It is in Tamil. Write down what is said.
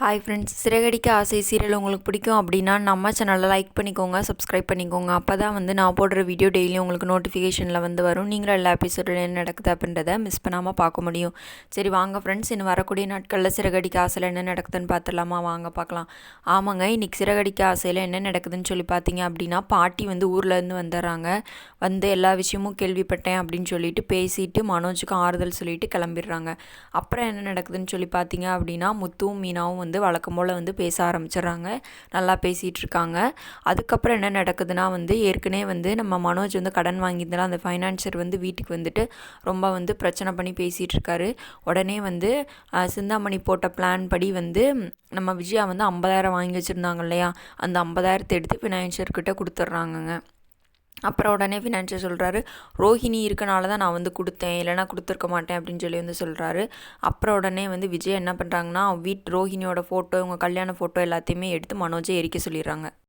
ஹாய் ஃப்ரெண்ட்ஸ், சிறகடிக்க ஆசை சீரியல் உங்களுக்கு பிடிக்கும் அப்படின்னா நம்ம சேனலை லைக் பண்ணிக்கோங்க, சப்ஸ்கிரைப் பண்ணிக்கோங்க. அப்போ தான் நான் போடுற வீடியோ டெய்லியும் உங்களுக்கு நோட்டிஃபிகேஷனில் வரும். நீங்களும் எல்லா எபிசோடில் என்ன நடக்குது அப்படின்றத மிஸ் பண்ணாமல் பார்க்க முடியும். சரி வாங்க ஃப்ரெண்ட்ஸ், இன்னும் வரக்கூடிய நாட்களில் சிறகடிக்க ஆசையில் என்ன நடக்குதுன்னு பார்த்துடலாமா? வாங்க பார்க்கலாம். ஆமாங்க, இன்றைக்கி சிறகடிக்க ஆசையில் என்ன நடக்குதுன்னு சொல்லி பார்த்தீங்க அப்படின்னா, பாட்டி ஊர்லேருந்து வந்துடுறாங்க. எல்லா விஷயமும் கேள்விப்பட்டேன் அப்படின்னு சொல்லிட்டு பேசிட்டு மனோஜுக்கு ஆறுதல் சொல்லிட்டு கிளம்பிடுறாங்க. அப்புறம் என்ன நடக்குதுன்னு சொல்லி பார்த்தீங்க அப்படின்னா, முத்துவும் மீனாவும் வழக்கம் போல் பேச ஆரம்பிச்சிடுறாங்க. நல்லா பேசிகிட்டு இருக்காங்க. அதுக்கப்புறம் என்ன நடக்குதுன்னா ஏற்கனவே நம்ம மனோஜ் கடன் வாங்கியிருந்தாலும் அந்த ஃபைனான்சர் வீட்டுக்கு வந்துட்டு ரொம்ப பிரச்சனை பண்ணி பேசிகிட்டு இருக்காரு. உடனே சிந்தாமணி போட்ட பிளான் படி நம்ம விஜயா 50,000 வாங்கி வச்சுருந்தாங்க இல்லையா, அந்த 50,000 எடுத்து ஃபினான்ஷியர்கிட்ட கொடுத்துட்றாங்கங்க. அப்புறம் உடனே ஃபினான்ஷியர் சொல்கிறாரு, ரோஹிணி இருக்கனால தான் நான் கொடுத்தேன், இல்லைனா கொடுத்துருக்க மாட்டேன் அப்படின்னு சொல்லி சொல்கிறாரு. அப்புறம் உடனே விஜய் என்ன பண்ணுறாங்கன்னா, ரோஹிணியோட ஃபோட்டோ, இவங்க கல்யாண ஃபோட்டோ எல்லாத்தையுமே எடுத்து மனோஜை எரிக்க சொல்லிடுறாங்க.